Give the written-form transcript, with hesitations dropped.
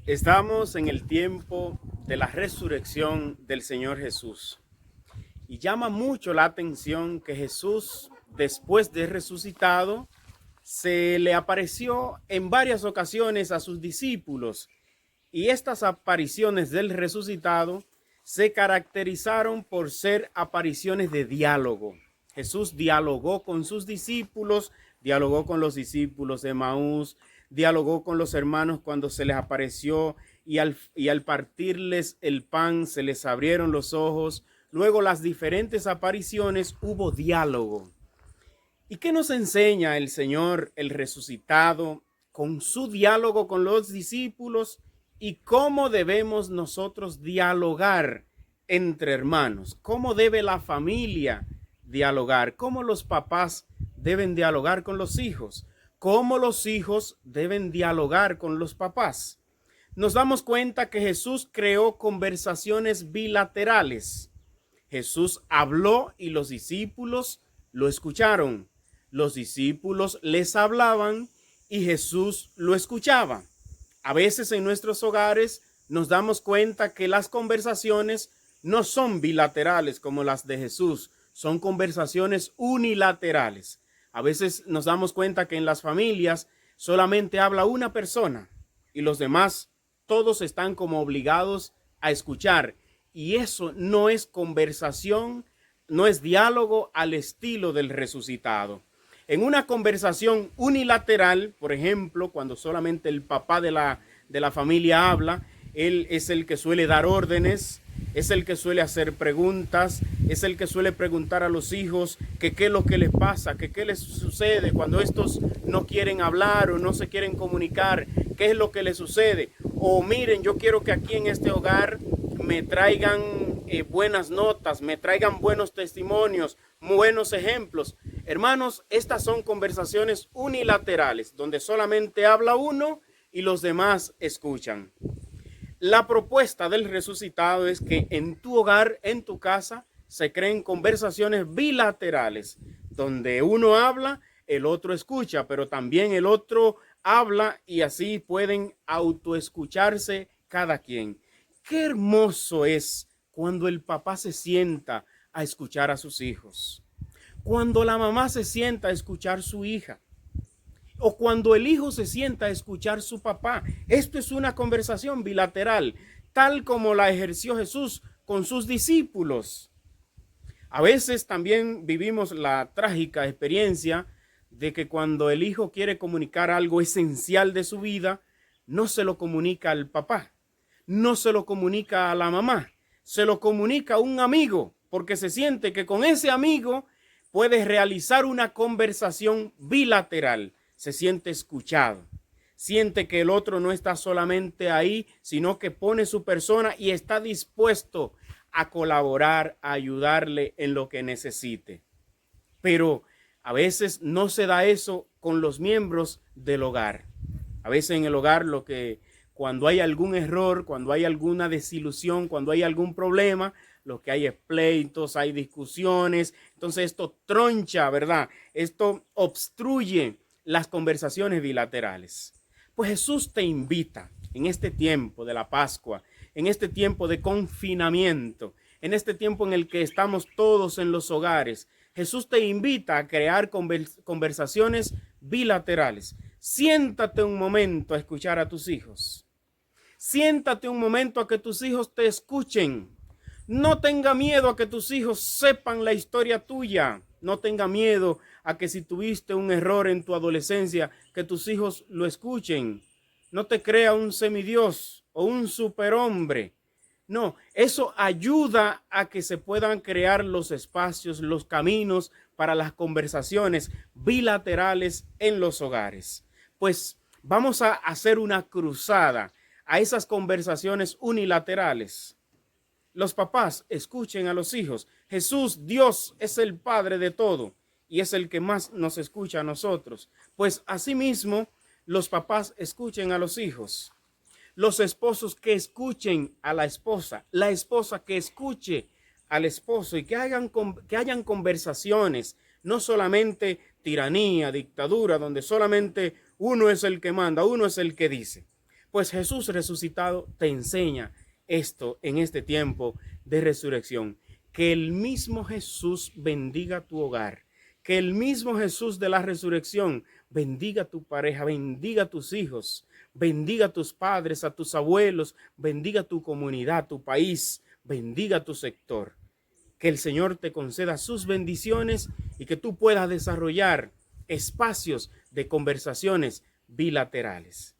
Estamos en el tiempo de la resurrección del Señor Jesús. Y llama mucho la atención que Jesús, después de resucitado, se le apareció en varias ocasiones a sus discípulos. Y estas apariciones del resucitado se caracterizaron por ser apariciones de diálogo. Jesús dialogó con sus discípulos, dialogó con los discípulos de Emaús, dialogó con los hermanos cuando se les apareció y al partirles el pan se les abrieron los ojos. Luego las diferentes apariciones hubo diálogo. ¿Y qué nos enseña el Señor, el resucitado, con su diálogo con los discípulos y cómo debemos nosotros dialogar entre hermanos? ¿Cómo debe la familia dialogar? ¿Cómo los papás deben dialogar con los hijos? ¿Cómo los hijos deben dialogar con los papás? Nos damos cuenta que Jesús creó conversaciones bilaterales. Jesús habló y los discípulos lo escucharon. Los discípulos les hablaban y Jesús lo escuchaba. A veces en nuestros hogares nos damos cuenta que las conversaciones no son bilaterales como las de Jesús, son conversaciones unilaterales. A veces nos damos cuenta que en las familias solamente habla una persona y los demás todos están como obligados a escuchar. Y eso no es conversación, no es diálogo al estilo del resucitado. En una conversación unilateral, por ejemplo, cuando solamente el papá de la familia habla, él es el que suele dar órdenes, es el que suele hacer preguntas, es el que suele preguntar a los hijos que qué es lo que les pasa, que qué les sucede cuando estos no quieren hablar o no se quieren comunicar, qué es lo que les sucede. O miren, yo quiero que aquí en este hogar me traigan buenas notas, me traigan buenos testimonios, buenos ejemplos. Hermanos, estas son conversaciones unilaterales, donde solamente habla uno y los demás escuchan. La propuesta del resucitado es que en tu hogar, en tu casa, se creen conversaciones bilaterales, donde uno habla, el otro escucha, pero también el otro habla y así pueden autoescucharse cada quien. Qué hermoso es cuando el papá se sienta a escuchar a sus hijos, cuando la mamá se sienta a escuchar a su hija, o cuando el hijo se sienta a escuchar a su papá. Esto es una conversación bilateral, tal como la ejerció Jesús con sus discípulos. A veces también vivimos la trágica experiencia de que cuando el hijo quiere comunicar algo esencial de su vida, no se lo comunica al papá, no se lo comunica a la mamá, se lo comunica a un amigo, porque se siente que con ese amigo puede realizar una conversación bilateral. Se siente escuchado, siente que el otro no está solamente ahí, sino que pone su persona y está dispuesto a colaborar, a ayudarle en lo que necesite. Pero a veces no se da eso con los miembros del hogar. A veces en el hogar cuando hay algún error, cuando hay alguna desilusión, cuando hay algún problema, lo que hay es pleitos, hay discusiones. Entonces esto troncha, ¿verdad? Esto obstruye las conversaciones bilaterales. Pues Jesús te invita en este tiempo de la Pascua, en este tiempo de confinamiento, en este tiempo en el que estamos todos en los hogares. Jesús te invita a crear conversaciones bilaterales. Siéntate un momento a escuchar a tus hijos. Siéntate un momento a que tus hijos te escuchen. No tenga miedo a que tus hijos sepan la historia tuya. No tenga miedo a que si tuviste un error en tu adolescencia, que tus hijos lo escuchen. No te crea un semidios o un superhombre. No, eso ayuda a que se puedan crear los espacios, los caminos para las conversaciones bilaterales en los hogares. Pues vamos a hacer una cruzada a esas conversaciones unilaterales. Los papás escuchen a los hijos. Jesús, Dios, es el Padre de todo y es el que más nos escucha a nosotros. Pues asimismo, los papás escuchen a los hijos. Los esposos que escuchen a la esposa que escuche al esposo y que hayan conversaciones, no solamente tiranía, dictadura, donde solamente uno es el que manda, uno es el que dice. Pues Jesús resucitado te enseña esto en este tiempo de resurrección. Que el mismo Jesús bendiga tu hogar. Que el mismo Jesús de la resurrección bendiga a tu pareja, bendiga a tus hijos, bendiga a tus padres, a tus abuelos, bendiga a tu comunidad, tu país, bendiga a tu sector. Que el Señor te conceda sus bendiciones y que tú puedas desarrollar espacios de conversaciones bilaterales.